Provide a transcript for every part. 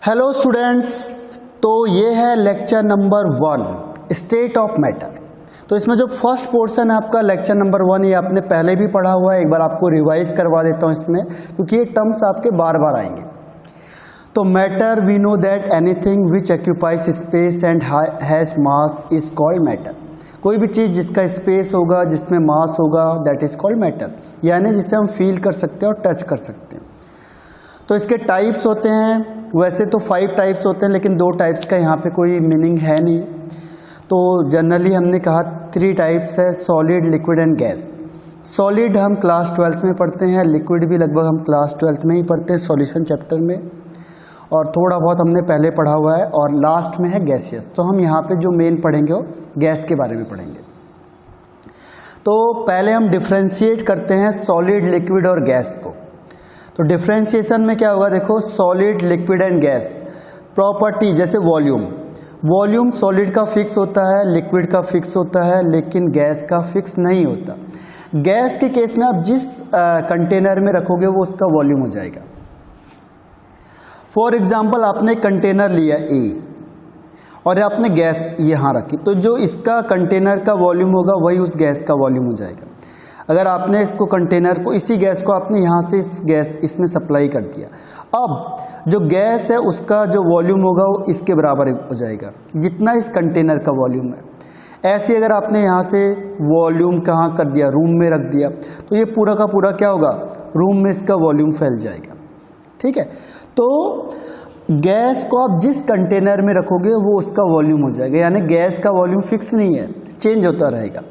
Hello students, तो ये है lecture number 1 state of matter. तो इसमें जो फर्स्ट पोर्शन है आपका लेक्चर नंबर 1 ये आपने पहले भी पढ़ा हुआ है। एक बार आपको रिवाइज करवा देता हूँ इसमें, क्योंकि ये टर्म्स आपके बार बार आएंगे। तो matter, we know that anything which occupies space and has mass is called matter. कोई भी चीज़ जिसका स्पेस होगा, जिसमें मास होगा, दैट इज कॉल्ड मैटर, यानी जिसे हम फील कर सकते हैं और टच कर सकते हैं। तो इसके टाइप्स होते हैं, वैसे तो 5 टाइप्स होते हैं, लेकिन 2 टाइप्स का यहाँ पे कोई मीनिंग है नहीं। तो जनरली हमने कहा 3 टाइप्स है, solid, liquid and gas. Solid हम क्लास 12th में पढ़ते हैं, लिक्विड भी लगभग हम क्लास 12th में ही पढ़ते हैं सॉल्यूशन चैप्टर में, और थोड़ा बहुत हमने पहले पढ़ा हुआ है। और लास्ट में है गैसियस। तो हम यहाँ पे जो मेन पढ़ेंगे वो गैस के बारे में पढ़ेंगे। तो पहले हम डिफ्रेंशिएट करते हैं सॉलिड, लिक्विड और गैस को। तो डिफ्रेंशिएशन में क्या होगा, देखो solid, liquid and gas. Property जैसे वॉल्यूम सॉलिड का फिक्स होता है, लिक्विड का फिक्स होता है, लेकिन गैस का फिक्स नहीं होता। गैस के केस में आप जिस कंटेनर में रखोगे वो उसका वॉल्यूम हो जाएगा। फॉर एग्जाम्पल आपने कंटेनर लिया ए और आपने गैस यहाँ रखी, तो जो इसका कंटेनर का वॉल्यूम होगा वही उस गैस का वॉल्यूम हो जाएगा। अगर आपने इसको कंटेनर को, इसी गैस को आपने यहाँ से इस गैस इसमें सप्लाई कर दिया, अब जो गैस है उसका जो वॉल्यूम होगा वो इसके बराबर हो जाएगा जितना इस कंटेनर का वॉल्यूम है। ऐसे अगर आपने यहाँ से वॉल्यूम कहाँ कर दिया, रूम में रख दिया, तो ये पूरा का पूरा क्या होगा, रूम में इसका वॉल्यूम फैल जाएगा। ठीक है, तो गैस को आप जिस कंटेनर में रखोगे वो उसका वॉल्यूम हो जाएगा, यानी गैस का वॉल्यूम फिक्स नहीं है, चेंज होता रहेगा।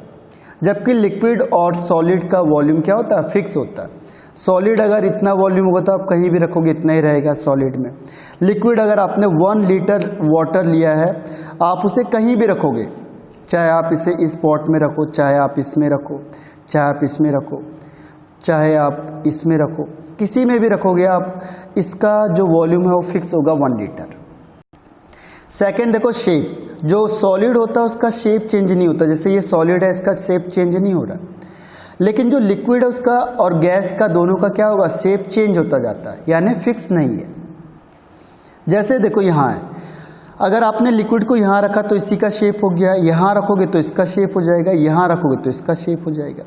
जबकि लिक्विड और सॉलिड का वॉल्यूम क्या होता है, फिक्स होता है। सॉलिड अगर इतना वॉल्यूम होगा तो आप कहीं भी रखोगे इतना ही रहेगा सॉलिड में। लिक्विड अगर आपने 1 लीटर वाटर लिया है, आप उसे कहीं भी रखोगे, चाहे आप इसे इस पॉट में रखो, चाहे आप इसमें रखो, चाहे आप इसमें रखो, चाहे आप इसमें रखो, किसी में भी रखोगे आप, इसका जो वॉल्यूम है वो फिक्स होगा 1 लीटर। सेकेंड देखो शेप, जो सॉलिड होता है उसका शेप चेंज नहीं होता। जैसे ये सॉलिड है, इसका शेप चेंज नहीं हो रहा, लेकिन जो लिक्विड है उसका और गैस का दोनों का क्या होगा, शेप चेंज होता जाता है, यानी फिक्स नहीं है। जैसे देखो यहाँ है, अगर आपने लिक्विड को यहाँ रखा तो इसी का शेप हो गया, यहाँ रखोगे तो इसका शेप हो जाएगा, यहाँ रखोगे तो इसका शेप हो जाएगा।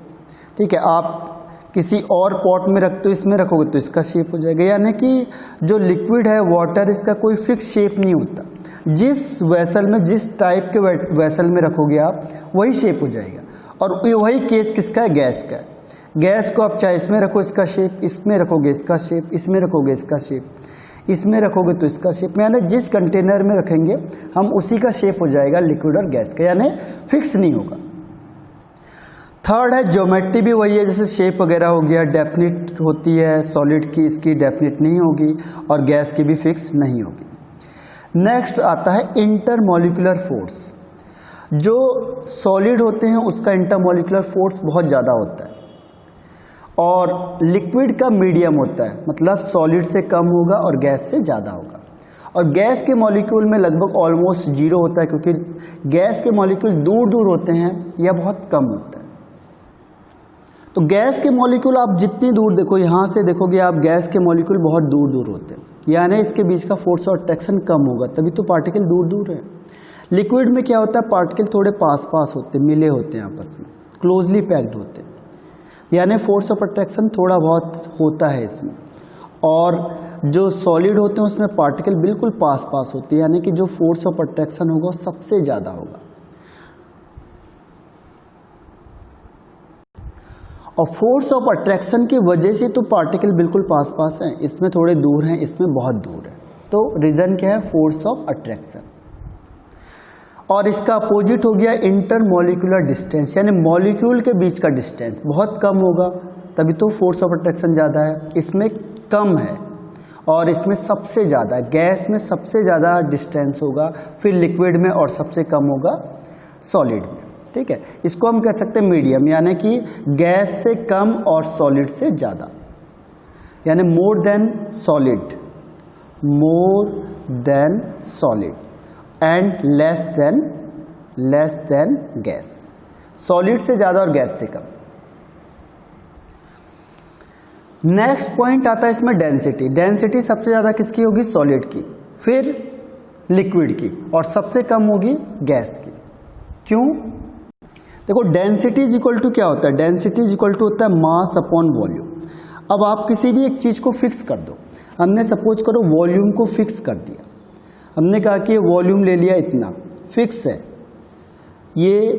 ठीक है, आप किसी और पॉट में रखते हो, इसमें रखोगे तो इसका शेप हो जाएगा। यानी कि जो लिक्विड है वाटर, इसका कोई फिक्स शेप नहीं होता। जिस वेसल में, जिस टाइप के वेसल में रखोगे आप वही शेप हो जाएगा। और वही केस किसका है, गैस का है। गैस को आप चाहे इसमें रखो इसका शेप, इसमें रखोगे इसका शेप, इसमें रखोगे इसका शेप, इसमें रखोगे तो इसका शेप, यानी जिस कंटेनर में रखेंगे हम उसी का शेप हो जाएगा लिक्विड और गैस का, यानी फिक्स नहीं होगा। थर्ड है ज्योमेट्री, भी वही है, जैसे शेप वगैरह हो गया, डेफिनिट होती है सॉलिड की, इसकी डेफिनिट नहीं होगी, और गैस की भी फिक्स नहीं होगी। नेक्स्ट आता है इंटरमॉलिक्यूलर फोर्स। जो सॉलिड होते हैं उसका इंटरमॉलिक्यूलर फोर्स बहुत ज़्यादा होता है, और लिक्विड का मीडियम होता है, मतलब सॉलिड से कम होगा और गैस से ज़्यादा होगा। और गैस के मॉलिक्यूल में लगभग ऑलमोस्ट 0 होता है, क्योंकि गैस के मॉलिक्यूल दूर दूर होते हैं या बहुत कम होता है। तो गैस के मॉलिक्यूल आप जितनी दूर देखो, यहाँ से देखोगे आप, गैस के मॉलिक्यूल बहुत दूर दूर होते हैं, यानी इसके बीच का फोर्स और अट्रैक्शन कम होगा, तभी तो पार्टिकल दूर दूर है। लिक्विड में क्या होता है, पार्टिकल थोड़े पास पास होते हैं, मिले होते हैं आपस में, क्लोजली पैक्ड होते हैं, यानी फोर्स ऑफ अट्रैक्शन थोड़ा बहुत होता है इसमें। और जो सॉलिड होते हैं उसमें पार्टिकल बिल्कुल पास पास होते हैं, यानी कि जो फोर्स ऑफ अट्रैक्शन होगा वो सबसे ज़्यादा होगा। और फोर्स ऑफ अट्रैक्शन की वजह से तो पार्टिकल बिल्कुल पास पास हैं, इसमें थोड़े दूर हैं, इसमें बहुत दूर है। तो रीज़न क्या है, फोर्स ऑफ अट्रैक्शन। और इसका अपोजिट हो गया इंटरमॉलिक्यूलर डिस्टेंस, यानी मॉलिक्यूल के बीच का डिस्टेंस बहुत कम होगा, तभी तो फोर्स ऑफ अट्रैक्शन ज़्यादा है। इसमें कम है और इसमें सबसे ज़्यादा है। गैस में सबसे ज़्यादा डिस्टेंस होगा, फिर लिक्विड में, और सबसे कम होगा सॉलिड में। ठीक है, इसको हम कह सकते हैं मीडियम, यानी कि गैस से कम और सॉलिड से ज़्यादा, यानी more than solid, more than solid, and less than gas. Solid से ज़्यादा और गैस से कम। नेक्स्ट पॉइंट आता है इसमें डेंसिटी। डेंसिटी सबसे ज़्यादा किसकी होगी, सॉलिड की। फिर लिक्विड की, और सबसे कम होगी गैस की। क्यों? देखो डेंसिटी इज इक्वल टू क्या होता है, डेंसिटी इज इक्वल टू होता है मास अपॉन वॉल्यूम। अब आप किसी भी एक चीज़ को फिक्स कर दो, हमने सपोज करो वॉल्यूम को फिक्स कर दिया, हमने कहा कि वॉल्यूम ले लिया इतना, फिक्स है, ये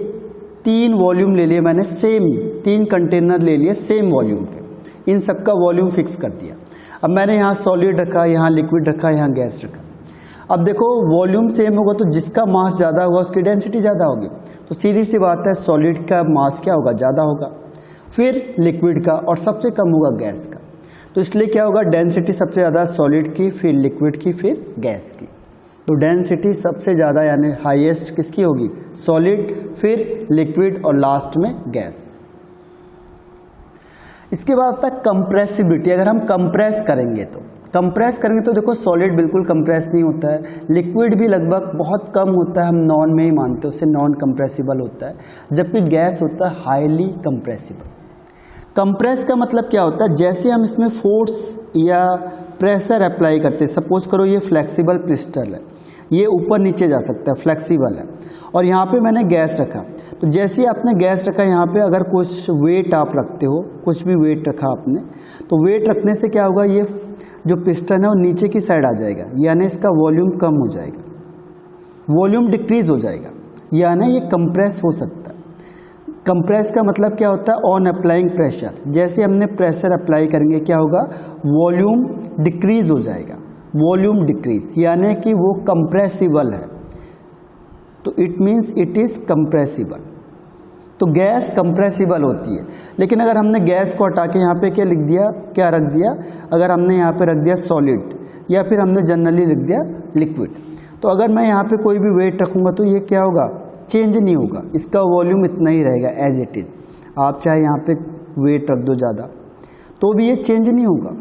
3 वॉल्यूम ले लिए मैंने, सेम 3 कंटेनर ले लिए सेम वॉल्यूम के, इन सब का वॉल्यूम फिक्स कर दिया। अब मैंने यहाँ सॉलिड रखा, यहाँ लिक्विड रखा, यहाँ गैस रखा। अब देखो वॉल्यूम सेम होगा तो जिसका मास ज़्यादा होगा उसकी डेंसिटी ज़्यादा होगी, तो सीधी सी बात है सॉलिड का मास क्या होगा, ज़्यादा होगा, फिर लिक्विड का, और सबसे कम होगा गैस का। तो इसलिए क्या होगा, डेंसिटी सबसे ज़्यादा सॉलिड की, फिर लिक्विड की, फिर गैस की। तो डेंसिटी सबसे ज़्यादा यानी हाईएस्ट किसकी होगी, सॉलिड, फिर लिक्विड और लास्ट में गैस। इसके बाद आता है कंप्रेसिबिलिटी। अगर हम कंप्रेस करेंगे तो देखो सॉलिड बिल्कुल कंप्रेस नहीं होता है, लिक्विड भी लगभग बहुत कम होता है, हम नॉन में ही मानते हैं उसे, नॉन कंप्रेसिबल होता है, जबकि गैस होता है हाईली कंप्रेसिबल। कंप्रेस का मतलब क्या होता है, जैसे हम इसमें फोर्स या प्रेशर अप्लाई करते हैं, सपोज करो ये फ्लेक्सिबल पिस्टल है, ये ऊपर नीचे जा सकता है, फ्लेक्सिबल है, और यहाँ पे मैंने गैस रखा, तो जैसे ही आपने गैस रखा यहाँ पे अगर कुछ वेट आप रखते हो, कुछ भी वेट रखा आपने, तो वेट रखने से क्या होगा, ये जो पिस्टन है वो नीचे की साइड आ जाएगा, यानी इसका वॉल्यूम कम हो जाएगा, वॉल्यूम डिक्रीज हो जाएगा, यानी ये कंप्रेस हो सकता है। कंप्रेस का मतलब क्या होता है, ऑन अप्लाइंग प्रेशर, जैसे हमने प्रेशर अप्लाई करेंगे क्या होगा, वॉल्यूम डिक्रीज हो जाएगा, वॉल्यूम डिक्रीज, यानी कि वो कंप्रेसिबल है, तो it means it is compressible. तो गैस कंप्रेसिबल होती है, लेकिन अगर हमने गैस को हटा के यहाँ पे क्या लिख दिया, क्या रख दिया, अगर हमने यहाँ पे रख दिया सॉलिड, या फिर हमने जनरली लिख दिया लिक्विड, तो अगर मैं यहाँ पे कोई भी वेट रखूँगा तो ये क्या होगा, चेंज नहीं होगा, इसका वॉल्यूम इतना ही रहेगा एज इट इज़। आप चाहे यहाँ पे वेट रख दो ज़्यादा तो भी ये चेंज नहीं होगा,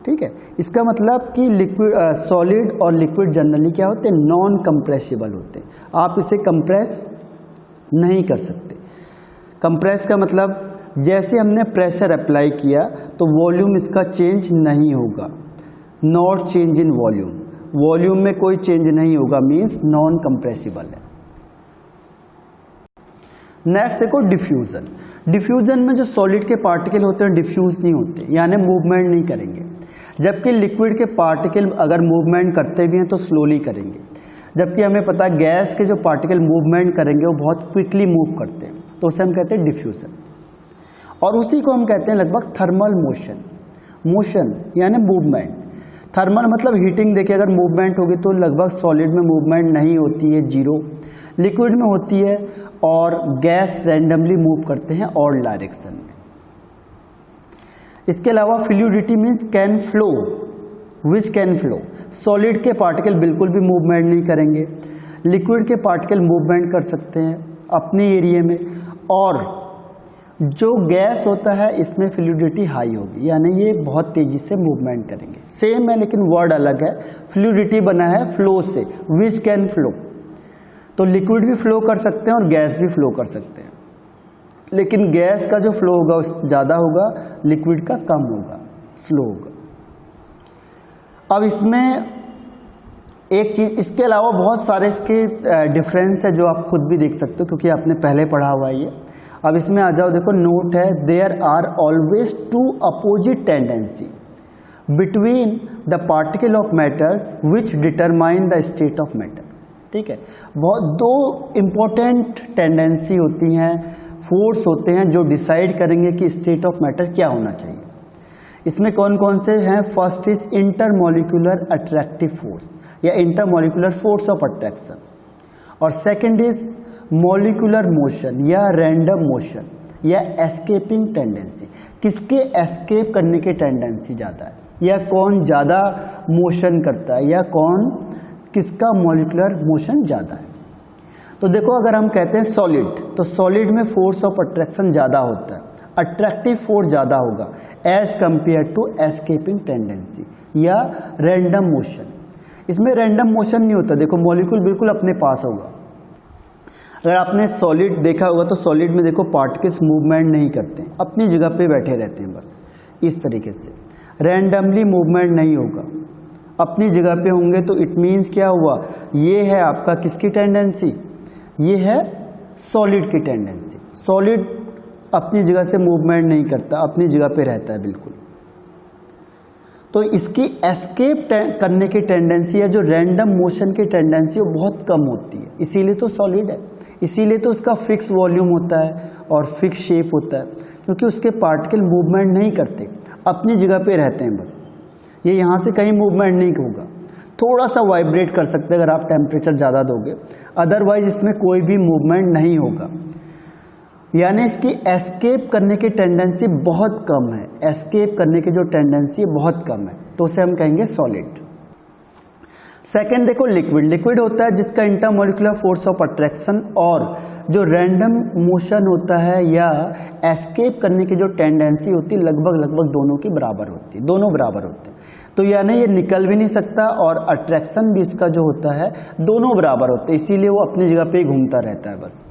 ठीक है। इसका मतलब कि लिक्विड, सॉलिड और लिक्विड जनरली क्या होते हैं, नॉन कंप्रेसिबल होते हैं, आप इसे कंप्रेस नहीं कर सकते। कंप्रेस का मतलब जैसे हमने प्रेशर अप्लाई किया तो वॉल्यूम इसका चेंज नहीं होगा, not change in volume, volume में कोई चेंज नहीं होगा, मीन्स नॉन कंप्रेसिबल है। नेक्स्ट देखो डिफ्यूजन। डिफ्यूजन में जो सॉलिड के पार्टिकल होते हैं डिफ्यूज नहीं होते, यानी मूवमेंट नहीं करेंगे, जबकि लिक्विड के पार्टिकल अगर मूवमेंट करते भी हैं तो स्लोली करेंगे, जबकि हमें पता है गैस के जो पार्टिकल मूवमेंट करेंगे वो बहुत क्विकली मूव करते हैं, तो उसे हम कहते हैं डिफ्यूजन। और उसी को हम कहते हैं लगभग थर्मल मोशन, मोशन यानी मूवमेंट। थर्मल मतलब हीटिंग, देखिए अगर मूवमेंट होगी तो लगभग सॉलिड में मूवमेंट नहीं होती है, जीरो, लिक्विड में होती है, और गैस रैंडमली मूव करते हैं ऑल डायरेक्शन में। इसके अलावा fluidity means can flow, which can flow, solid के पार्टिकल बिल्कुल भी मूवमेंट नहीं करेंगे, लिक्विड के पार्टिकल मूवमेंट कर सकते हैं अपने एरिया में, और जो गैस होता है इसमें फ्लूइडिटी हाई होगी, यानी ये बहुत तेजी से मूवमेंट करेंगे। सेम है लेकिन वर्ड अलग है, फ्लूइडिटी बना है फ्लो से, विच कैन फ्लो, तो लिक्विड भी फ्लो कर सकते हैं और गैस भी फ्लो कर सकते हैं, लेकिन गैस का जो फ्लो होगा ज़्यादा होगा, लिक्विड का कम होगा, स्लो होगा। अब इसमें एक चीज़, इसके अलावा बहुत सारे इसके डिफरेंस है जो आप खुद भी देख सकते हो क्योंकि आपने पहले पढ़ा हुआ है ये। अब इसमें आ जाओ, देखो नोट है, there are always two opposite tendency between the particle of matters which determine the state of matter, ठीक है। बहुत दो इम्पोर्टेंट टेंडेंसी होती हैं, फोर्स होते हैं जो डिसाइड करेंगे कि स्टेट ऑफ मैटर क्या होना चाहिए। इसमें कौन कौन से हैं, first is intermolecular attractive force या इंटरमॉलिक्यूलर फोर्स ऑफ अट्रैक्शन, और सेकंड इज मॉलिक्यूलर मोशन या रैंडम मोशन या एस्केपिंग टेंडेंसी, किसके एस्केप करने की टेंडेंसी ज़्यादा है, या कौन ज़्यादा मोशन करता है, या कौन किसका मॉलिक्यूलर मोशन ज़्यादा है। तो देखो अगर हम कहते हैं सॉलिड, तो सॉलिड में फोर्स ऑफ अट्रैक्शन ज़्यादा होता है, अट्रैक्टिव फोर्स ज़्यादा होगा as compare to escaping tendency या रैंडम मोशन। इसमें रैंडम मोशन नहीं होता, देखो मॉलिक्यूल बिल्कुल अपने पास होगा। अगर आपने सॉलिड देखा होगा तो सॉलिड में देखो पार्टिकल्स मूवमेंट नहीं करते, अपनी जगह पे बैठे रहते हैं बस इस तरीके से, रैंडमली मूवमेंट नहीं होगा, अपनी जगह पे होंगे तो इट मीन्स क्या हुआ, ये है आपका किसकी टेंडेंसी, ये है सॉलिड की टेंडेंसी। सॉलिड अपनी जगह से मूवमेंट नहीं करता, अपनी जगह पे रहता है बिल्कुल। तो इसकी एस्केप करने की टेंडेंसी या जो रैंडम मोशन की टेंडेंसी वो बहुत कम होती है, इसीलिए तो सॉलिड है, इसीलिए तो उसका फिक्स वॉल्यूम होता है और फिक्स शेप होता है, क्योंकि उसके पार्टिकल मूवमेंट नहीं करते, अपनी जगह पे रहते हैं बस। ये यहाँ से कहीं मूवमेंट नहीं होगा, थोड़ा सा वाइब्रेट कर सकते हैं अगर आप टेम्परेचर ज़्यादा दोगे, अदरवाइज इसमें कोई भी मूवमेंट नहीं होगा। यानी इसकी एस्केप करने की टेंडेंसी बहुत कम है, एस्केप करने की जो टेंडेंसी बहुत कम है, तो उसे हम कहेंगे सॉलिड। सेकेंड देखो लिक्विड। लिक्विड होता है जिसका इंटरमोलिकुलर फोर्स ऑफ अट्रैक्शन और जो रैंडम मोशन होता है या एस्केप करने की जो टेंडेंसी होती है लगभग दोनों की बराबर होती है, दोनों बराबर होते हैं। तो यानी ये निकल भी नहीं सकता और अट्रैक्शन भी इसका जो होता है दोनों बराबर होते हैं, इसीलिए वो अपनी जगह पे ही घूमता रहता है बस।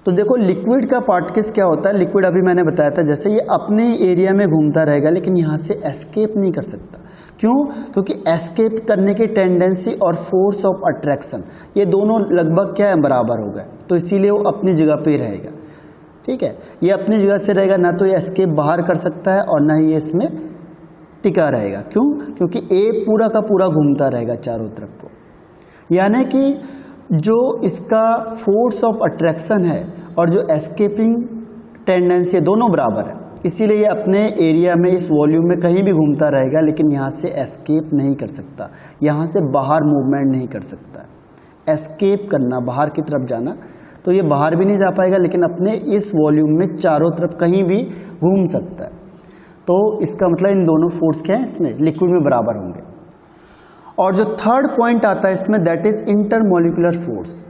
तो देखो लिक्विड का पार्टिकल्स क्या होता है, लिक्विड अभी मैंने बताया था जैसे ये अपने एरिया में घूमता रहेगा लेकिन यहाँ से एस्केप नहीं कर सकता। क्यों? क्योंकि एस्केप करने की टेंडेंसी और फोर्स ऑफ अट्रैक्शन ये दोनों लगभग क्या है, बराबर हो गए, तो इसीलिए वो अपनी जगह पे ही रहेगा। ठीक है, ये अपनी जगह से रहेगा, ना तो ये एस्केप बाहर कर सकता है और ना ही ये इसमें टिका रहेगा। क्यों? क्योंकि ए पूरा का पूरा घूमता रहेगा चारों तरफ को। यानी कि जो इसका फोर्स ऑफ अट्रैक्शन है और जो एस्केपिंग टेंडेंसी है दोनों बराबर है, इसीलिए ये अपने एरिया में इस वॉल्यूम में कहीं भी घूमता रहेगा लेकिन यहाँ से एस्केप नहीं कर सकता, यहाँ से बाहर मूवमेंट नहीं कर सकता। एस्केप करना, बाहर की तरफ जाना, तो ये बाहर भी नहीं जा पाएगा लेकिन अपने इस वॉल्यूम में चारों तरफ कहीं भी घूम सकता है। तो इसका मतलब इन दोनों फोर्स क्या है, इसमें लिक्विड में बराबर होंगे। और जो थर्ड पॉइंट आता है इसमें दैट इज इंटरमोलिकुलर फोर्स।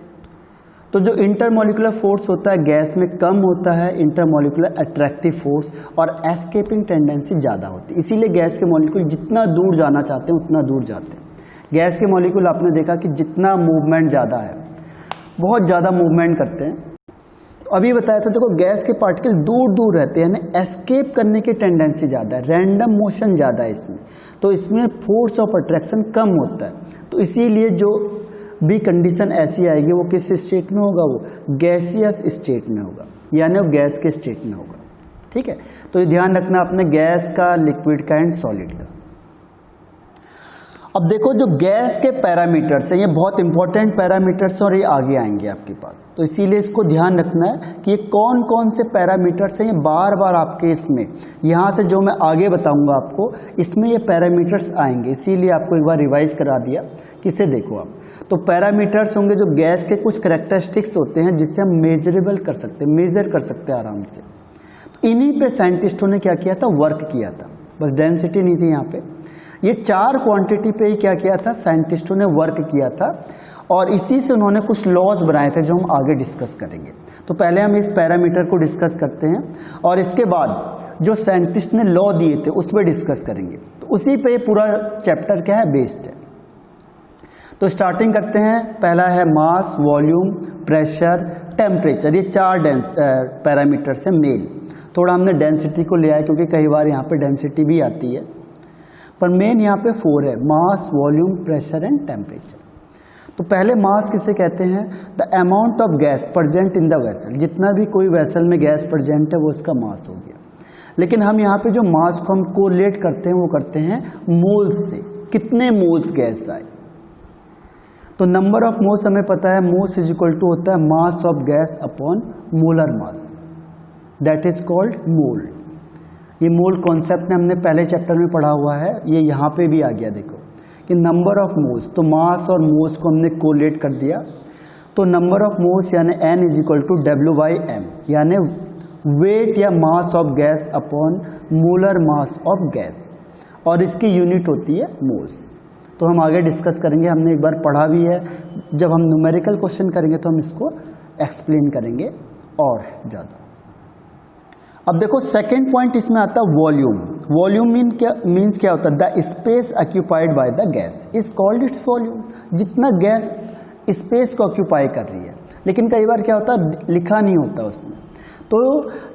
तो जो इंटरमोलिकुलर फोर्स होता है गैस में कम होता है, इंटरमोलिकुलर अट्रैक्टिव फोर्स और एस्केपिंग टेंडेंसी ज़्यादा होती है। इसीलिए गैस के मॉलिक्यूल जितना दूर जाना चाहते हैं उतना दूर जाते हैं। गैस के मॉलिक्यूल आपने देखा कि जितना मूवमेंट ज़्यादा है, बहुत ज़्यादा मूवमेंट करते हैं। अभी बताया था देखो गैस के पार्टिकल दूर दूर रहते हैं, यानी एस्केप करने की टेंडेंसी ज़्यादा है, रैंडम मोशन ज़्यादा है इसमें, तो इसमें फोर्स ऑफ अट्रैक्शन कम होता है। तो इसीलिए जो भी कंडीशन ऐसी आएगी वो किस स्टेट में होगा, वो गैसियस स्टेट में होगा, यानी वो गैस के स्टेट में होगा। ठीक है, तो ये ध्यान रखना आपने गैस का, लिक्विड का एंड सॉलिड का। अब देखो जो गैस के पैरामीटर्स हैं ये बहुत इंपॉर्टेंट पैरामीटर्स और ये आगे आएंगे आपके पास, तो इसीलिए इसको ध्यान रखना है कि ये कौन कौन से पैरामीटर्स हैं। ये बार बार आपके इसमें यहाँ से जो मैं आगे बताऊंगा आपको इसमें ये पैरामीटर्स आएंगे, इसीलिए आपको एक बार रिवाइज करा दिया कि इसे देखो आप। तो पैरामीटर्स होंगे जो गैस के कुछ करेक्टरिस्टिक्स होते हैं जिससे हम मेजरेबल कर सकते हैं, मेजर कर सकते हैं आराम से। तो इन्हीं पे साइंटिस्टों ने क्या किया था, वर्क किया था, बस डेंसिटी नहीं थी यहाँ पे। ये 4 क्वांटिटी पे ही क्या किया था, साइंटिस्टों ने वर्क किया था और इसी से उन्होंने कुछ लॉज बनाए थे जो हम आगे डिस्कस करेंगे। तो पहले हम इस पैरामीटर को डिस्कस करते हैं और इसके बाद जो साइंटिस्ट ने लॉ दिए थे उस पर डिस्कस करेंगे। तो उसी पे पूरा चैप्टर क्या है, बेस्ड है। तो स्टार्टिंग करते हैं, पहला है मास, वॉल्यूम, प्रेशर, टेम्परेचर। ये 4 पैरामीटर से मेन। थोड़ा हमने डेंसिटी को लिया है क्योंकि कई बार यहाँ पे डेंसिटी भी आती है, पर मेन यहाँ पे 4 है, मास, वॉल्यूम, प्रेशर एंड टेम्परेचर। तो पहले मास किसे कहते हैं, the amount of gas present in the vessel. जितना भी कोई वेसल में गैस प्रेजेंट है वो उसका मास हो गया। लेकिन हम यहाँ पे जो मास को हम कोरिलेट करते हैं वो करते हैं मोल्स से, कितने मोल्स गैस आए। तो नंबर ऑफ मोल्स हमें पता है, मोल्स इज इक्वल टू होता है mass of gas upon molar mass, that is called mole. ये मोल कॉन्सेप्ट ने हमने पहले चैप्टर में पढ़ा हुआ है, ये यहाँ पे भी आ गया देखो कि नंबर ऑफ मोल्स। तो मास और मोल्स को हमने कोरिलेट कर दिया, तो नंबर ऑफ मोल्स यानी N is equal to W/M, यानी वेट या mass of gas upon molar mass of gas, और इसकी यूनिट होती है मोल्स। तो हम आगे डिस्कस करेंगे, हमने एक बार पढ़ा भी है। जब हम न्यूमेरिकल क्वेश्चन करेंगे तो हम इसको एक्सप्लेन करेंगे और ज़्यादा। अब देखो सेकंड पॉइंट इसमें आता है वॉल्यूम। वॉल्यूम मीन्स क्या होता है, the space occupied by the gas is called its volume. जितना गैस स्पेस को ऑक्यूपाई कर रही है, लेकिन कई बार क्या होता है लिखा नहीं होता उसमें। तो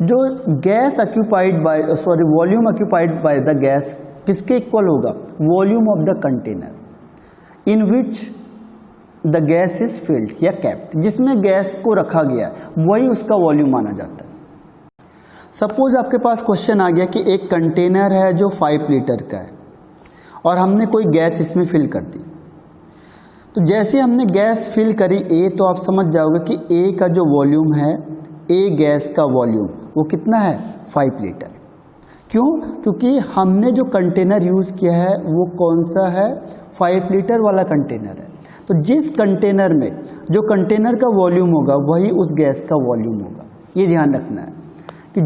जो gas occupied by volume occupied by the gas किसके इक्वल होगा? Volume of the container in which the gas is filled या कैप्ड, जिसमें गैस को रखा गया है वही उसका वॉल्यूम माना जाता है। सपोज आपके पास क्वेश्चन आ गया कि एक कंटेनर है जो 5 लीटर का है और हमने कोई गैस इसमें फिल कर दी। तो जैसे हमने गैस फिल करी ए, तो आप समझ जाओगे कि ए का जो वॉल्यूम है, ए गैस का वॉल्यूम वो कितना है? 5 लीटर। क्यों? क्योंकि हमने जो कंटेनर यूज़ किया है वो कौन सा है? 5 लीटर वाला कंटेनर है। तो जिस कंटेनर में जो कंटेनर का वॉल्यूम होगा वही उस गैस का वॉल्यूम होगा। ये ध्यान रखना है कि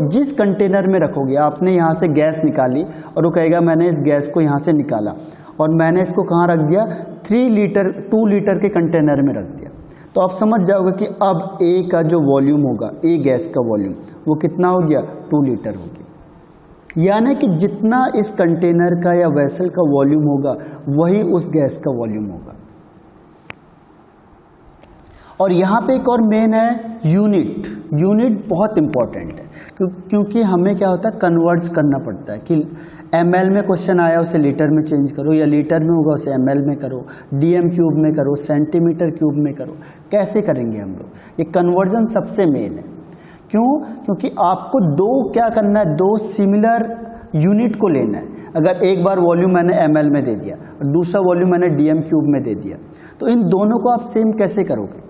जिस कंटेनर में रखोगे, आपने यहाँ से गैस निकाली और वो कहेगा मैंने इस गैस को यहाँ से निकाला और मैंने इसको कहाँ रख दिया? 2 लीटर के कंटेनर में रख दिया। तो आप समझ जाओगे कि अब ए का जो वॉल्यूम होगा, ए गैस का वॉल्यूम, वो कितना हो गया? 2 लीटर हो गया। यानी कि जितना इस कंटेनर का या वेसल का वॉल्यूम होगा वही उस गैस का वॉल्यूम होगा। और यहाँ पे एक और मेन है यूनिट। यूनिट बहुत इंपॉर्टेंट है क्योंकि हमें क्या होता है? कन्वर्ट्स करना पड़ता है कि ml में क्वेश्चन आया उसे लीटर में चेंज करो, या लीटर में होगा उसे ml में करो, dm क्यूब में करो, सेंटीमीटर क्यूब में करो। कैसे करेंगे हम लोग? ये कन्वर्जन सबसे मेन है। क्यों? क्योंकि आपको क्या करना है? 2 सिमिलर यूनिट को लेना है। अगर एक बार वॉल्यूम मैंने ml में दे दिया और दूसरा वॉल्यूम मैंने dm क्यूब में दे दिया, तो इन दोनों को आप सेम कैसे करोगे?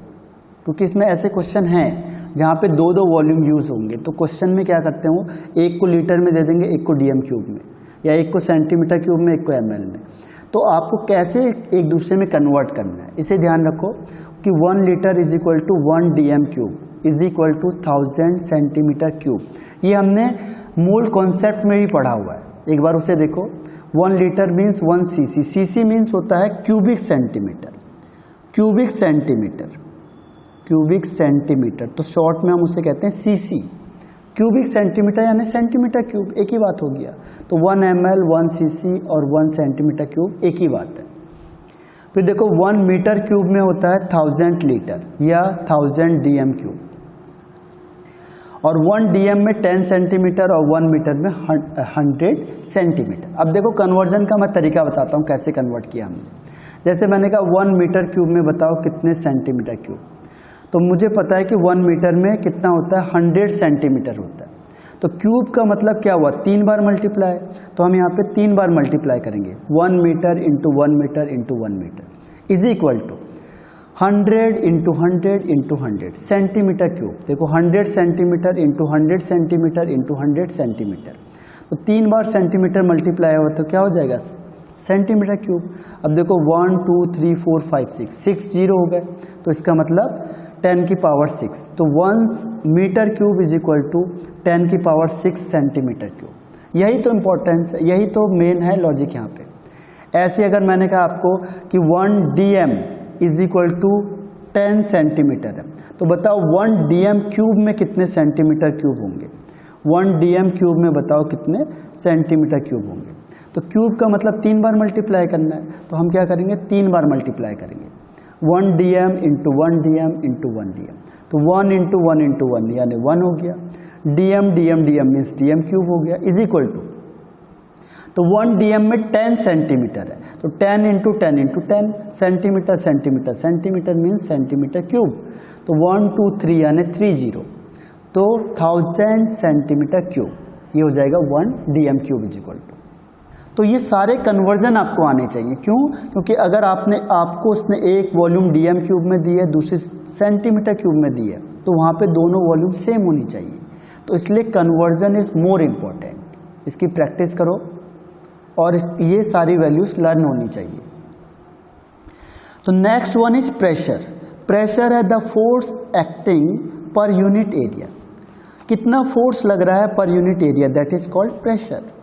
क्योंकि इसमें ऐसे क्वेश्चन हैं जहाँ पे 2 वॉल्यूम यूज़ होंगे। तो क्वेश्चन में क्या करते हो? एक को लीटर में दे देंगे, एक को डीएम क्यूब में, या एक को सेंटीमीटर क्यूब में, एक को ml में। तो आपको कैसे एक दूसरे में कन्वर्ट करना है, इसे ध्यान रखो कि 1 litre is equal to 1 dm cube is equal to 1000 centimetre cube. ये हमने मूल कॉन्सेप्ट में भी पढ़ा हुआ है, एक बार उसे देखो। 1 litre means 1 CC. CC means होता है cubic centimetre. Cubic centimetre, cubic centimetre, तो शॉर्ट में हम उसे कहते हैं सीसी। क्यूबिक सेंटीमीटर यानी सेंटीमीटर क्यूब, एक ही बात हो गया। तो 1 ml 1 सीसी और 1 सेंटीमीटर क्यूब एक ही बात है। फिर देखो 1 मीटर क्यूब में होता है 1000 लीटर या 1000 डीएम क्यूब, और 1 डीएम में 10 सेंटीमीटर और 1 मीटर में 100 सेंटीमीटर। अब देखो कन्वर्जन का मैं तरीका बताता हूँ कैसे कन्वर्ट किया हमने। जैसे मैंने कहा 1 मीटर क्यूब में बताओ कितने सेंटीमीटर क्यूब, तो मुझे पता है कि 1 मीटर में कितना होता है? 100 सेंटीमीटर होता है। तो क्यूब का मतलब क्या हुआ? 3 बार मल्टीप्लाई। तो हम यहाँ पे 3 बार मल्टीप्लाई करेंगे। 1 metre into 1 metre into 1 metre is equal to 100 into 100 into 100 centimetre cube. देखो 100 centimetre into 100 centimetre into 100 centimetre, तो 3 बार सेंटीमीटर मल्टीप्लाई हुआ तो क्या हो जाएगा? Centimetre cube. अब देखो 1 2 3 4 5 6 जीरो हो गए, तो इसका मतलब 10 की पावर 6। तो 1 metre cube is equal to 10 की पावर 6 सेंटीमीटर क्यूब। यही तो इम्पोर्टेंस है, यही तो मेन है लॉजिक यहाँ पे। ऐसे अगर मैंने कहा आपको कि 1 dm is equal to 10 centimetre है, तो बताओ 1 डीएम क्यूब में कितने सेंटीमीटर क्यूब होंगे? 1 डीएम क्यूब में बताओ कितने सेंटीमीटर क्यूब होंगे? तो क्यूब का मतलब 3 बार मल्टीप्लाई करना है, तो हम क्या करेंगे? 3 बार मल्टीप्लाई करेंगे। 1 DM into 1 DM into 1 DM, तो 1 इंटू 1 इंटू 1 यानी 1 हो गया। DM DM DM means DM cube हो गया इज इक्वल टू, तो 1 डीएम में 10 सेंटीमीटर है, तो 10 into 10 into 10 centimetre centimetre centimetre means centimetre cube. तो 1 2 3 यानी 3 जीरो, तो 1000 सेंटीमीटर क्यूब, ये हो जाएगा 1 dm cube is equal to. तो ये सारे कन्वर्जन आपको आने चाहिए। क्यों? क्योंकि अगर आपको उसने एक वॉल्यूम डीएम क्यूब में दी है, दूसरी सेंटीमीटर क्यूब में दी है, तो वहाँ पे दोनों वॉल्यूम सेम होनी चाहिए। तो इसलिए कन्वर्जन इज मोर इम्पॉर्टेंट। इसकी प्रैक्टिस करो और ये सारी वैल्यूज लर्न होनी चाहिए। तो next one is pressure. Pressure है the force acting per unit area. कितना फोर्स लग रहा है per unit area, that is called pressure.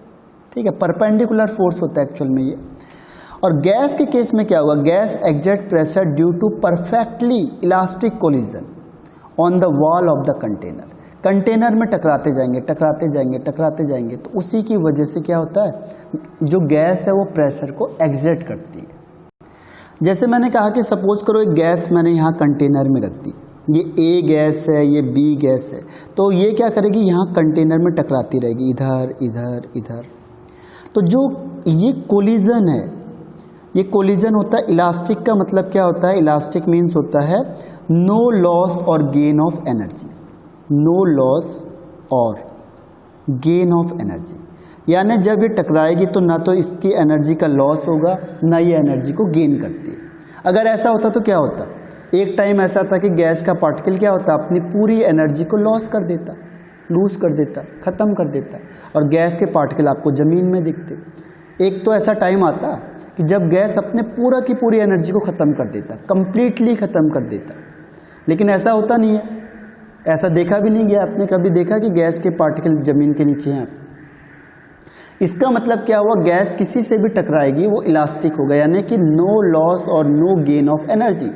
ठीक है, परपेंडिकुलर फोर्स होता है एक्चुअल में ये। और गैस के केस में क्या होगा? Gas exert pressure due to perfectly elastic collision on the wall of the container. Container में टकराते जाएंगे टकराते जाएंगे टकराते जाएंगे, तो उसी की वजह से क्या होता है? जो गैस है वो प्रेशर को एक्सर्ट करती है। जैसे मैंने कहा कि सपोज करो एक गैस मैंने यहाँ कंटेनर में रख दी, ये ए गैस है, ये बी गैस है, तो ये क्या करेगी? यहाँ कंटेनर में टकराती रहेगी, इधर इधर इधर। तो जो ये कोलिजन है, ये कोलिजन होता है इलास्टिक का मतलब क्या होता है? इलास्टिक मीन्स होता है नो लॉस और gain of energy, no loss और गेन ऑफ एनर्जी, यानी जब ये टकराएगी तो ना तो इसकी एनर्जी का लॉस होगा ना ये एनर्जी को गेन करती है। अगर ऐसा होता तो क्या होता? एक टाइम ऐसा था कि गैस का पार्टिकल क्या होता, अपनी पूरी एनर्जी को लॉस कर देता, लूज कर देता, ख़त्म कर देता, और गैस के पार्टिकल आपको ज़मीन में दिखते। एक तो ऐसा टाइम आता कि जब गैस अपने पूरा की पूरी एनर्जी को ख़त्म कर देता, कंप्लीटली ख़त्म कर देता, लेकिन ऐसा होता नहीं है, ऐसा देखा भी नहीं गया। आपने कभी देखा कि गैस के पार्टिकल ज़मीन के नीचे हैं? इसका मतलब क्या हुआ? गैस किसी से भी टकराएगी वो इलास्टिक होगा, यानी कि नो लॉस और नो गेन ऑफ एनर्जी।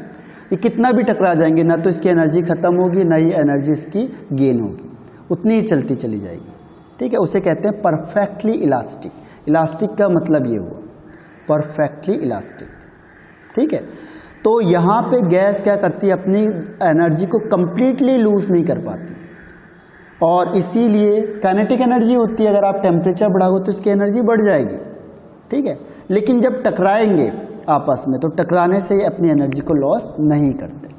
ये कितना भी टकरा जाएंगे ना तो इसकी एनर्जी ख़त्म होगी ना ही एनर्जी इसकी गेन होगी, उतनी ही चलती चली जाएगी। ठीक है, उसे कहते हैं परफेक्टली इलास्टिक। इलास्टिक का मतलब ये हुआ परफेक्टली इलास्टिक। ठीक है, तो यहाँ पे गैस क्या करती है, अपनी एनर्जी को कंप्लीटली लूज नहीं कर पाती, और इसीलिए काइनेटिक एनर्जी होती है, अगर आप टेम्परेचर बढ़ाओगे तो इसकी एनर्जी बढ़ जाएगी। ठीक है, लेकिन जब टकराएंगे आपस में तो टकराने से ये अपनी एनर्जी को लॉस नहीं करते,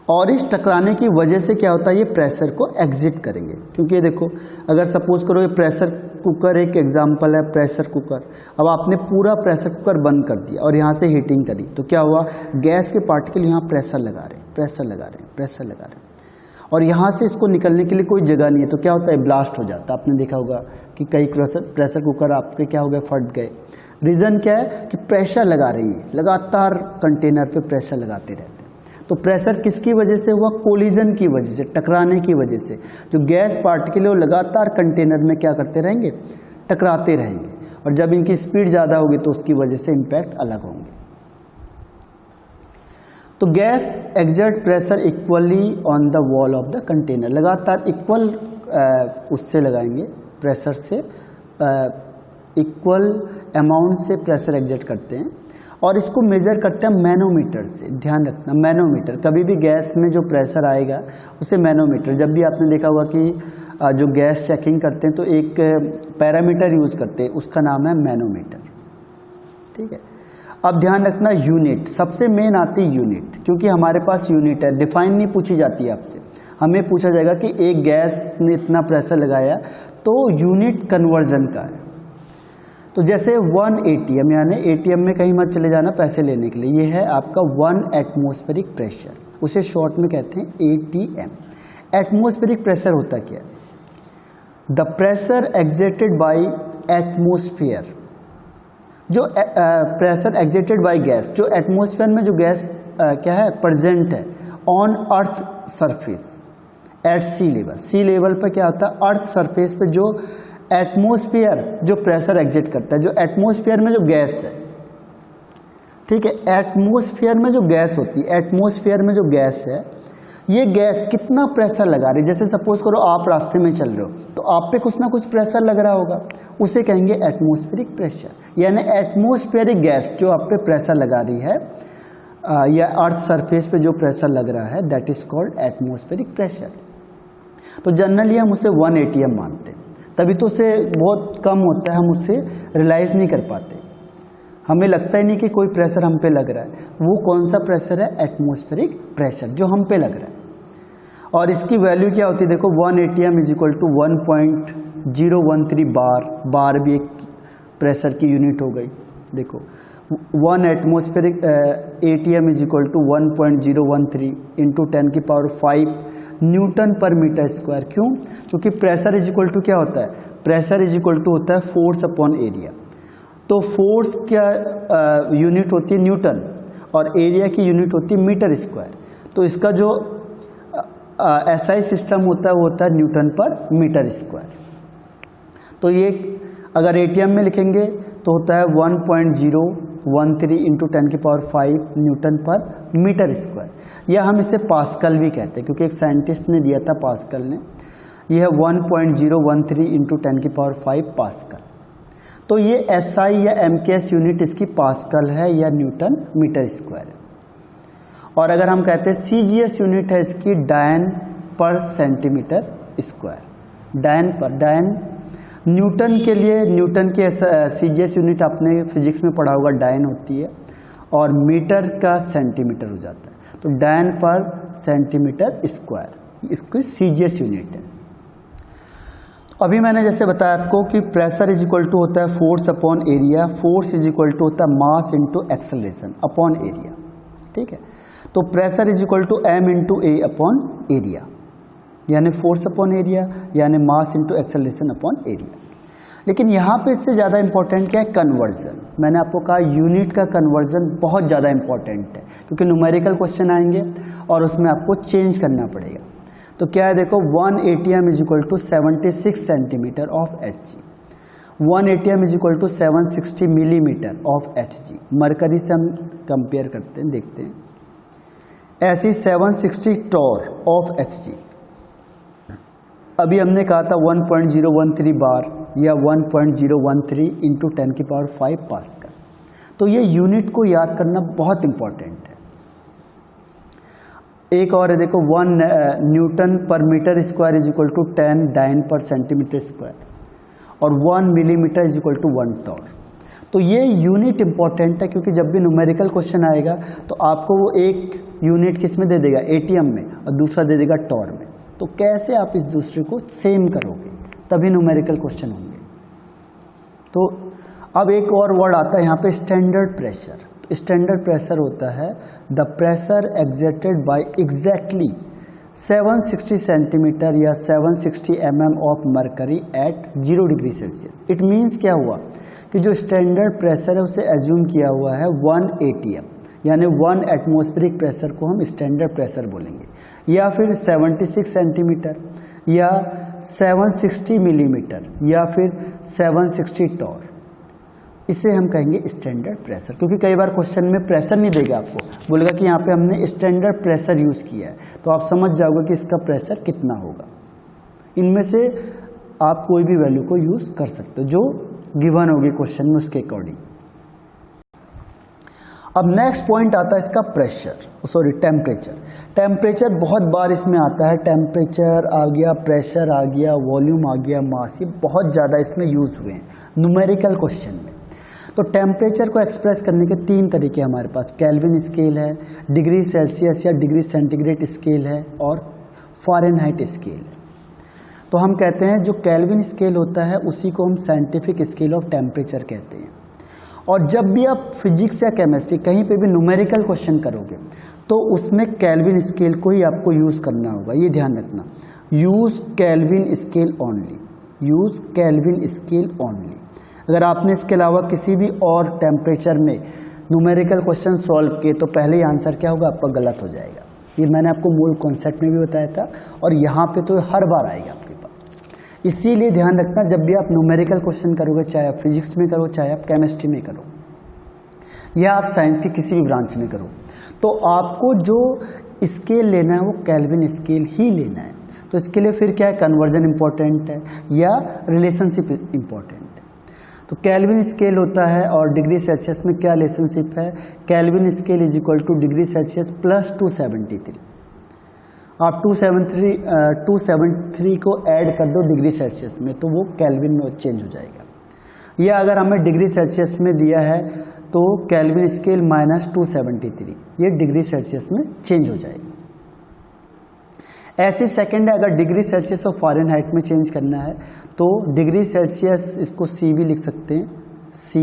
और इस टकराने की वजह से क्या होता है, ये प्रेशर को एग्जिट करेंगे। क्योंकि ये देखो, अगर सपोज करो ये प्रेशर कुकर एक एग्जांपल है, प्रेशर कुकर। अब आपने पूरा प्रेशर कुकर बंद कर दिया और यहाँ से हीटिंग करी, तो क्या हुआ, गैस के पार्टिकल यहाँ प्रेशर लगा रहे हैं, प्रेशर लगा रहे हैं, प्रेशर लगा रहे हैं, और यहाँ से इसको निकलने के लिए कोई जगह नहीं है, तो क्या होता है, ब्लास्ट हो जाता है। आपने देखा होगा कि कई प्रेशर कुकर आपके क्या हो गए, फट गए। रीज़न क्या है कि प्रेशर लगा रही है, लगातार कंटेनर पे प्रेशर लगाते रहते हैं। तो प्रेशर किसकी वजह से हुआ? कोलिजन की वजह से, टकराने की वजह से। जो गैस पार्टिकल है वो लगातार कंटेनर में क्या करते रहेंगे, टकराते रहेंगे, और जब इनकी स्पीड ज़्यादा होगी तो उसकी वजह से इम्पैक्ट अलग होंगे। तो gas exert pressure equally on the wall of the container, लगातार इक्वल उससे लगाएंगे, प्रेशर से इक्वल अमाउंट से प्रेशर एक्सर्ट करते हैं, और इसको मेज़र करते हैं मैनोमीटर से। ध्यान रखना, मैनोमीटर, कभी भी गैस में जो प्रेशर आएगा उसे मैनोमीटर। जब भी आपने देखा होगा कि जो गैस चेकिंग करते हैं तो एक पैरामीटर यूज़ करते हैं, उसका नाम है मैनोमीटर। ठीक है, अब ध्यान रखना, यूनिट सबसे मेन आती है, यूनिट, क्योंकि हमारे पास यूनिट है, डिफाइन नहीं पूछी जाती है आपसे। हमें पूछा जाएगा कि एक गैस ने इतना प्रेशर लगाया, तो यूनिट कन्वर्जन का है। तो जैसे 1 ATM, यानी ATM में कहीं मत चले जाना पैसे लेने के लिए, ये है आपका 1 एटमॉस्फेरिक प्रेशर, उसे शॉर्ट में कहते हैं ATM। एटमॉस्फेरिक प्रेशर होता क्या है? The pressure exerted by atmosphere, जो प्रेशर एक्सर्टेड बाय गैस, जो एटमॉस्फेयर में जो गैस क्या है, प्रेजेंट है on earth surface at sea level. Sea level पर क्या होता है, अर्थ सरफेस पे जो एटमॉस्फेयर जो प्रेशर एग्जिट करता है, जो एटमॉस्फेयर में जो गैस है। ठीक है, एटमॉस्फेयर में जो गैस होती है, एटमॉस्फेयर में जो गैस है, ये गैस कितना प्रेशर लगा रही है। जैसे सपोज करो आप रास्ते में चल रहे हो तो आप पे कुछ ना कुछ प्रेशर लग रहा होगा, उसे कहेंगे एटमॉस्फेरिक प्रेशर। यानी एटमॉस्फेरिक गैस जो आप पे प्रेशर लगा रही है, या अर्थ सरफेस पे जो प्रेशर लग रहा है, that is called atmospheric pressure. तो जनरली हम उसे 1 ATM मानते हैं, तभी तो उसे बहुत कम होता है, हम उसे रियलाइज़ नहीं कर पाते, हमें लगता ही नहीं कि कोई प्रेशर हम पे लग रहा है। वो कौन सा प्रेशर है? एटमॉस्फेरिक प्रेशर, जो हम पे लग रहा है। और इसकी वैल्यू क्या होती है, देखो 1 ATM is equal to 1.013 bar. Bar भी एक प्रेशर की यूनिट हो गई। देखो 1 atmospheric ATM is equal to 1.013 into 10⁵ newton per metre square. क्यों? क्योंकि प्रेशर इज इक्वल टू क्या होता है, प्रेशर इज इक्वल टू होता है फोर्स अपॉन एरिया। तो फोर्स क्या यूनिट होती है, न्यूटन, और एरिया की यूनिट होती है मीटर स्क्वायर। तो इसका जो SI सिस्टम होता है वो होता है न्यूटन पर मीटर स्क्वायर। तो ये अगर ATM में लिखेंगे तो होता है 1.013 into 10⁵ newton per metre square, या हम इसे पास्कल भी कहते हैं, क्योंकि एक साइंटिस्ट ने दिया था पास्कल ने। यह है 1.013 इंटू 10⁵ पास्कल। तो ये SI या MKS यूनिट इसकी पास्कल है या न्यूटन मीटर स्क्वायर है। और अगर हम कहते हैं CGS यूनिट है इसकी डायन पर सेंटीमीटर स्क्वायर। डायन न्यूटन के लिए, न्यूटन के सीजीएस यूनिट आपने फिजिक्स में पढ़ा होगा, डायन होती है, और मीटर का सेंटीमीटर हो जाता है, तो डायन पर सेंटीमीटर स्क्वायर इसकी सीजीएस यूनिट है। अभी मैंने जैसे बताया आपको कि प्रेशर इज इक्वल टू होता है force upon area, force is equal to होता है mass into acceleration upon area, ठीक है। तो pressure is equal to M into A upon area, यानी फोर्स अपॉन एरिया, यानी mass into acceleration upon area. लेकिन यहाँ पे इससे ज़्यादा इंपॉर्टेंट क्या है, कन्वर्जन। मैंने आपको कहा यूनिट का कन्वर्जन बहुत ज़्यादा इंपॉर्टेंट है, क्योंकि न्यूमेरिकल क्वेश्चन आएंगे और उसमें आपको चेंज करना पड़ेगा। तो क्या है देखो, 1 ATM is equal to 76 centimetre of Hg, 1 ATM is equal to 760 millimetre of Hg। Mercury से हम कंपेयर करते हैं, देखते हैं। ऐसी 760 टॉर ऑफ Hg, अभी हमने कहा था 1.013 बार या 1.013 इंटू 10⁵ पास्कल। तो ये यूनिट को याद करना बहुत इंपॉर्टेंट है। एक और है देखो, 1 newton per metre square is equal to 10 dyne per centimetre square, और 1 millimetre is equal to 1 torr. तो ये यूनिट इंपॉर्टेंट है, क्योंकि जब भी न्यूमेरिकल क्वेश्चन आएगा तो आपको वो एक यूनिट किस में दे देगा, एटीएम में, और दूसरा दे देगा टॉर में। तो कैसे आप इस दूसरे को सेम करोगे, तभी न्यूमेरिकल क्वेश्चन होंगे। तो अब एक और वर्ड आता है यहाँ पे, स्टैंडर्ड प्रेशर। स्टैंडर्ड प्रेशर होता है the pressure exerted by exactly 760 सेंटीमीटर या 760 mm of mercury at 0 degree Celsius. It means क्या हुआ कि जो स्टैंडर्ड प्रेशर है उसे एज्यूम किया हुआ है 1 ATM, यानी 1 एटमॉस्फेरिक प्रेशर को हम स्टैंडर्ड प्रेशर बोलेंगे, या फिर 76 सेंटीमीटर या 760 मिलीमीटर या फिर 760 टॉर, इसे हम कहेंगे स्टैंडर्ड प्रेशर। क्योंकि कई बार क्वेश्चन में प्रेशर नहीं देगा आपको, बोलेगा कि यहाँ पे हमने स्टैंडर्ड प्रेशर यूज़ किया है, तो आप समझ जाओगे कि इसका प्रेशर कितना होगा। इनमें से आप कोई भी वैल्यू को यूज़ कर सकते हो जो गिवन होगी क्वेश्चन में, उसके अकॉर्डिंग। अब नेक्स्ट पॉइंट आता है इसका टेम्परेचर। टेम्परेचर बहुत बार इसमें आता है, टेम्परेचर आ गया, प्रेशर आ गया, वॉल्यूम आ गया, मास, ये बहुत ज़्यादा इसमें यूज़ हुए हैं न्यूमेरिकल क्वेश्चन में। तो टेम्परेचर को एक्सप्रेस करने के 3 तरीके हमारे पास, केल्विन स्केल है, डिग्री सेल्सियस या डिग्री सेंटीग्रेड स्केल है, और फ़ारेनहाइट स्केल है। तो हम कहते हैं जो केल्विन स्केल होता है उसी को हम साइंटिफिक स्केल ऑफ टेम्परेचर कहते हैं। और जब भी आप फिजिक्स या केमिस्ट्री कहीं पे भी न्यूमेरिकल क्वेश्चन करोगे तो उसमें केल्विन स्केल को ही आपको यूज़ करना होगा, ये ध्यान रखना। Use kelvin scale only, use kelvin scale only. अगर आपने इसके अलावा किसी भी और टेम्परेचर में न्यूमेरिकल क्वेश्चन सॉल्व किए तो पहले ही आंसर क्या होगा, आपका गलत हो जाएगा। ये मैंने आपको मूल कॉन्सेप्ट में भी बताया था, और यहाँ पे तो हर बार आएगा आपके पास। इसीलिए ध्यान रखना, जब भी आप न्यूमेरिकल क्वेश्चन करोगे, चाहे आप फिजिक्स में करो, चाहे आप केमिस्ट्री में करो, या आप साइंस की किसी भी ब्रांच में करो, तो आपको जो स्केल लेना है वो केल्विन स्केल ही लेना है। तो इसके लिए फिर क्या है, कन्वर्जन इंपॉर्टेंट है या रिलेशनशिप इंपॉर्टेंट है। तो केल्विन स्केल होता है, और डिग्री सेल्सियस में क्या रिलेशनशिप है, kelvin scale is equal two degree Celsius plus 273। आप 273 को ऐड कर दो डिग्री सेल्सियस में, तो वो केल्विन में चेंज हो जाएगा। या अगर हमें डिग्री सेल्सियस में दिया है तो केल्विन स्केल माइनस 273, ये डिग्री सेल्सियस में चेंज हो जाएगी। ऐसी सेकंड है, अगर डिग्री सेल्सियस और फ़ारेनहाइट में चेंज करना है तो डिग्री सेल्सियस, इसको C भी लिख सकते हैं, C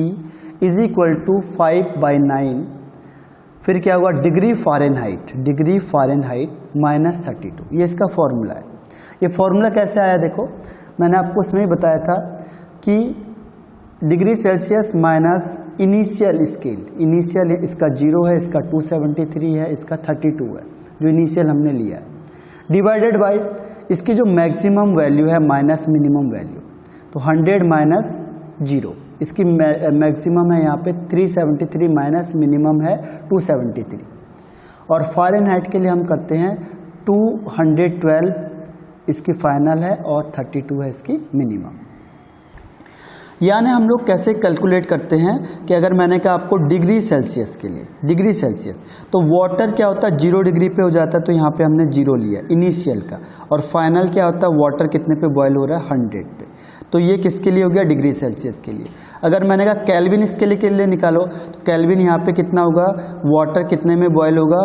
इज इक्वल टू 5/9, फिर क्या होगा डिग्री फ़ारेनहाइट माइनस 32, ये इसका फॉर्मूला है। ये फॉर्मूला कैसे आया देखो, मैंने आपको उसमें ही बताया था कि degree Celsius minus initial scale, initial इसका 0 है, इसका 273 है, इसका 32 है जो इनिशियल हमने लिया है, डिवाइडेड बाय इसकी जो मैक्सिमम वैल्यू है माइनस मिनिमम वैल्यू, तो 100 माइनस 0, इसकी मैक्सिमम है यहाँ पे 373 माइनस मिनिमम है 273, और फ़ारेनहाइट के लिए हम करते हैं 212 इसकी फाइनल है और 32 है इसकी मिनिमम। यानी हम लोग कैसे कैलकुलेट करते हैं कि अगर मैंने कहा आपको डिग्री सेल्सियस के लिए, डिग्री सेल्सियस, तो वाटर क्या होता है 0 डिग्री पे हो जाता है, तो यहाँ पे हमने 0 लिया इनिशियल का, और फाइनल क्या होता है वाटर कितने पे बॉयल हो रहा है 100 पे, तो ये किसके लिए हो गया, डिग्री सेल्सियस के लिए। अगर मैंने कहा केल्विन इसके लिए निकालो, तो केल्विन यहाँ पे कितना होगा, वाटर कितने में बॉयल होगा,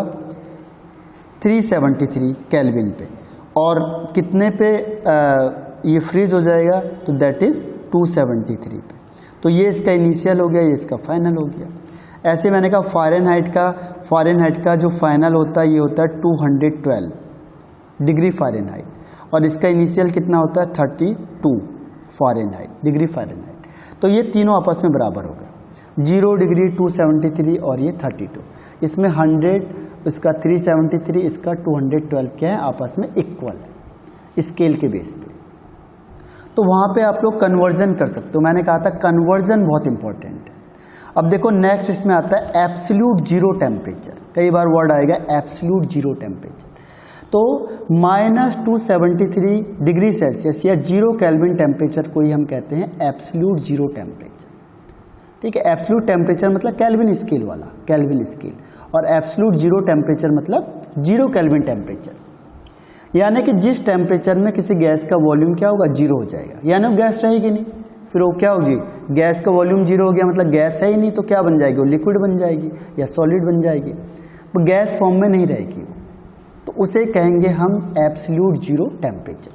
373 केल्विन पे, और कितने पे ये फ्रीज हो जाएगा, तो दैट इज 273 पे। तो ये इसका इनिशियल हो गया, ये इसका फाइनल हो गया। ऐसे मैंने कहा फ़ारेनहाइट का जो फाइनल होता है ये होता है 212 डिग्री फ़ारेनहाइट, और इसका इनिशियल कितना होता है 32 फ़ारेनहाइट, डिग्री फ़ारेनहाइट। तो ये तीनों आपस में बराबर हो गए, 0 डिग्री 273 और ये 32। इसमें 100 इसका 373 इसका 212 क्या है, आपस में इक्वल है स्केल के बेस पे। तो वहाँ पे आप लोग कन्वर्जन कर सकते हो। मैंने कहा था कन्वर्जन बहुत इंपॉर्टेंट है। अब देखो नेक्स्ट इसमें आता है एब्सोल्यूट जीरो टेम्परेचर। कई बार वर्ड आएगा एब्सोल्यूट जीरो टेम्परेचर। तो -273 डिग्री सेल्सियस या 0 केल्विन टेम्परेचर को ही हम कहते हैं एब्सोल्यूट जीरो टेम्परेचर। ठीक है, एब्सोल्यूट टेम्परेचर मतलब केल्विन स्केल वाला, केल्विन स्केल, और एब्सोल्यूट जीरो टेम्परेचर मतलब 0 केल्विन टेम्परेचर। यानी कि जिस टेम्परेचर में किसी गैस का वॉल्यूम क्या होगा, जीरो हो जाएगा, यानी वो गैस रहेगी नहीं। फिर वो क्या होगी, गैस का वॉल्यूम जीरो हो गया मतलब गैस है ही नहीं, तो क्या बन जाएगी, वो लिक्विड बन जाएगी या सॉलिड बन जाएगी, वो गैस फॉर्म में नहीं रहेगी वो। तो उसे कहेंगे हम एब्सोल्यूट जीरो टेम्परेचर।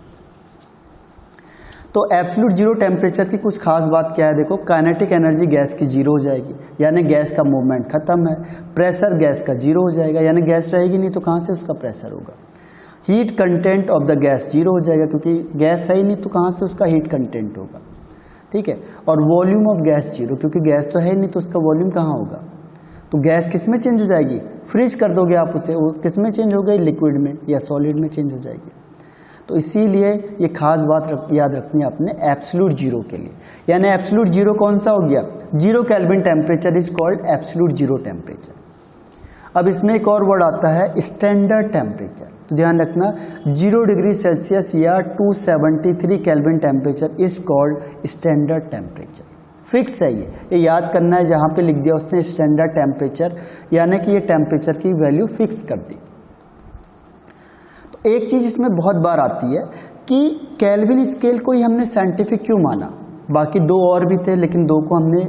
तो एब्सोल्यूट जीरो टेम्परेचर की कुछ खास बात क्या है, देखो काइनेटिक एनर्जी गैस की जीरो हो जाएगी, यानी गैस का मूवमेंट खत्म है। प्रेशर गैस का जीरो हो जाएगा, यानी गैस रहेगी नहीं तो कहाँ से उसका प्रेशर होगा। Heat content of the gas zero हो जाएगा, क्योंकि गैस है ही नहीं तो कहाँ से उसका हीट कंटेंट होगा। ठीक है, और वॉल्यूम ऑफ गैस जीरो, क्योंकि गैस तो है ही नहीं तो उसका वॉल्यूम कहाँ होगा। तो गैस किस में चेंज हो जाएगी, फ्रीज कर दोगे आप उसे, वो किस में चेंज हो गई, लिक्विड में या सॉलिड में चेंज हो जाएगी। तो इसीलिए ये खास बात याद रखनी है आपने एब्सोल्यूट जीरो के लिए। यानी एब्सोल्यूट जीरो कौन सा हो गया, 0 kelvin temperature is called absolute zero temperature. अब इसमें एक और वर्ड आता है स्टैंडर्ड टेम्परेचर। तो ध्यान रखना 0 डिग्री सेल्सियस या 273 kelvin temperature is called standard temperature. Fix है ये याद करना है, जहाँ पे लिख दिया उसने स्टैंडर्ड टेम्परेचर, यानी कि ये टेम्परेचर की वैल्यू फिक्स कर दी। तो एक चीज़ इसमें बहुत बार आती है कि केल्विन स्केल को ही हमने साइंटिफिक क्यों माना, बाकी दो और भी थे लेकिन दो को हमने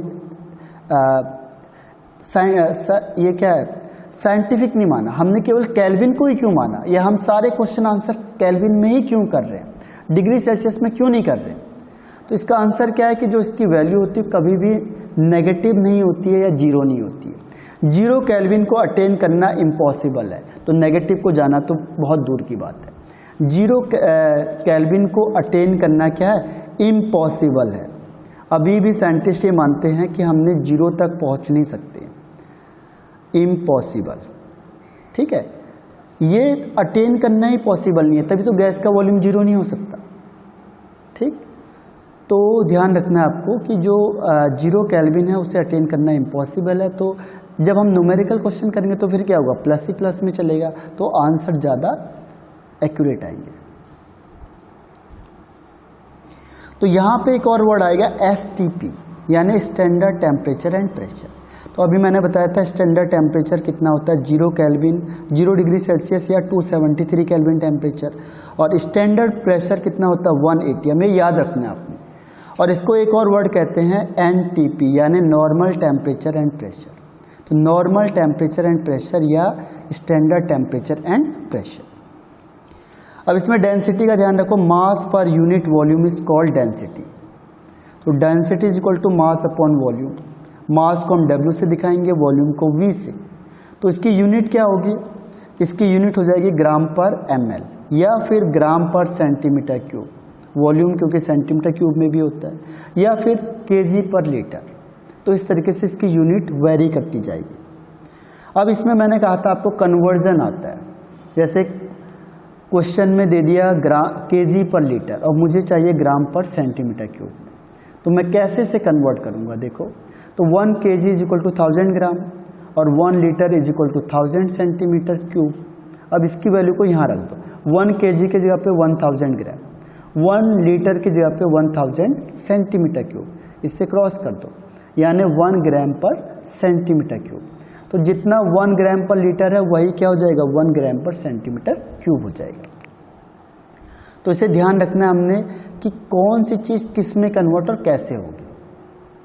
ये क्या है साइंटिफिक नहीं माना, हमने केवल केल्विन को ही क्यों माना, या हम सारे क्वेश्चन आंसर केल्विन में ही क्यों कर रहे हैं, डिग्री सेल्सियस में क्यों नहीं कर रहे हैं। तो इसका आंसर क्या है कि जो इसकी वैल्यू होती है कभी भी नेगेटिव नहीं होती है या जीरो नहीं होती है। 0 केल्विन को अटेन करना इम्पॉसिबल है, तो नेगेटिव को जाना तो बहुत दूर की बात है। 0 केल्विन को अटेन करना क्या है, इम्पॉसिबल है। अभी भी साइंटिस्ट ये मानते हैं कि हमने 0 तक पहुंच नहीं सकते, इम्पॉसिबल। ठीक है, ये अटेन करना ही पॉसिबल नहीं है, तभी तो गैस का वॉल्यूम 0 नहीं हो सकता। ठीक, तो ध्यान रखना है आपको कि जो 0 केल्विन है उसे अटेन करना इम्पॉसिबल है। तो जब हम न्यूमेरिकल क्वेश्चन करेंगे तो फिर क्या होगा, प्लस ही प्लस में चलेगा, तो आंसर ज़्यादा एक्यूरेट आएंगे। तो यहाँ पे एक और वर्ड आएगा STP, यानी स्टैंडर्ड टेम्परेचर एंड प्रेशर। तो अभी मैंने बताया था स्टैंडर्ड टेम्परेचर कितना होता है, 0 केल्विन 0 डिग्री सेल्सियस या 273 केल्विन टेम्परेचर, और स्टैंडर्ड प्रेशर कितना होता है 180, हमें याद रखना है आपने। और इसको एक और वर्ड कहते हैं NTP, यानी नॉर्मल टेम्परेचर एंड प्रेशर। तो नॉर्मल टेम्परेचर एंड प्रेशर या स्टैंडर्ड टेम्परेचर एंड प्रेशर। अब इसमें डेंसिटी का ध्यान रखो, mass per unit volume is called density. तो density is equal to mass upon volume. Mass को हम W से दिखाएंगे, वॉल्यूम को V से। तो इसकी यूनिट क्या होगी, इसकी यूनिट हो जाएगी ग्राम पर ml या फिर ग्राम पर सेंटीमीटर क्यूब, वॉल्यूम क्योंकि सेंटीमीटर क्यूब में भी होता है, या फिर kg पर लीटर। तो इस तरीके से इसकी यूनिट वेरी करती जाएगी। अब इसमें मैंने कहा था आपको कन्वर्जन आता है, जैसे क्वेश्चन में दे दिया kg पर लीटर और मुझे चाहिए ग्राम पर सेंटीमीटर क्यूब में, तो मैं कैसे से कन्वर्ट करूंगा, देखो। तो 1 kg is equal to 1000 gram और 1 litre is equal to 1000 centimetre cube. अब इसकी वैल्यू को यहाँ रख दो, 1 kg की जगह पे 1000 ग्राम, 1 लीटर की जगह पे 1000 सेंटीमीटर क्यूब, इससे क्रॉस कर दो, यानी 1 ग्राम पर सेंटीमीटर क्यूब। तो जितना 1 ग्राम पर लीटर है वही क्या हो जाएगा, 1 ग्राम पर सेंटीमीटर क्यूब हो जाएगा। तो इसे ध्यान रखना है हमने कि कौन सी चीज़ किस में कन्वर्ट और कैसे होगी।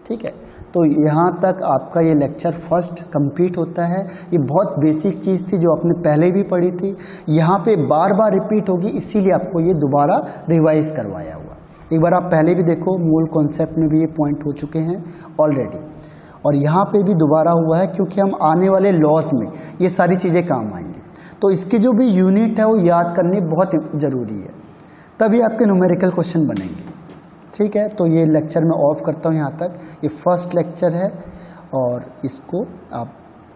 ठीक है, तो यहाँ तक आपका ये लेक्चर फर्स्ट कंप्लीट होता है। ये बहुत बेसिक चीज़ थी जो आपने पहले भी पढ़ी थी, यहाँ पे बार बार रिपीट होगी, इसीलिए आपको ये दोबारा रिवाइज करवाया हुआ। एक बार आप पहले भी देखो, मूल कॉन्सेप्ट में भी ये पॉइंट हो चुके हैं ऑलरेडी, और यहाँ पे भी दोबारा हुआ है क्योंकि हम आने वाले लॉस में ये सारी चीज़ें काम आएंगी। तो इसके जो भी यूनिट है वो याद करनी बहुत ज़रूरी है, तभी आपके न्यूमेरिकल क्वेश्चन बनेंगे। ठीक है, तो ये लेक्चर मैं ऑफ करता हूँ यहाँ तक। ये फर्स्ट लेक्चर है और इसको आप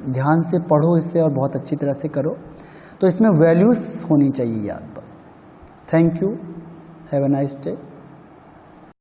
ध्यान से पढ़ो इससे और बहुत अच्छी तरह से करो। तो इसमें वैल्यूज़ होनी चाहिए याद बस। Thank you, have a nice day.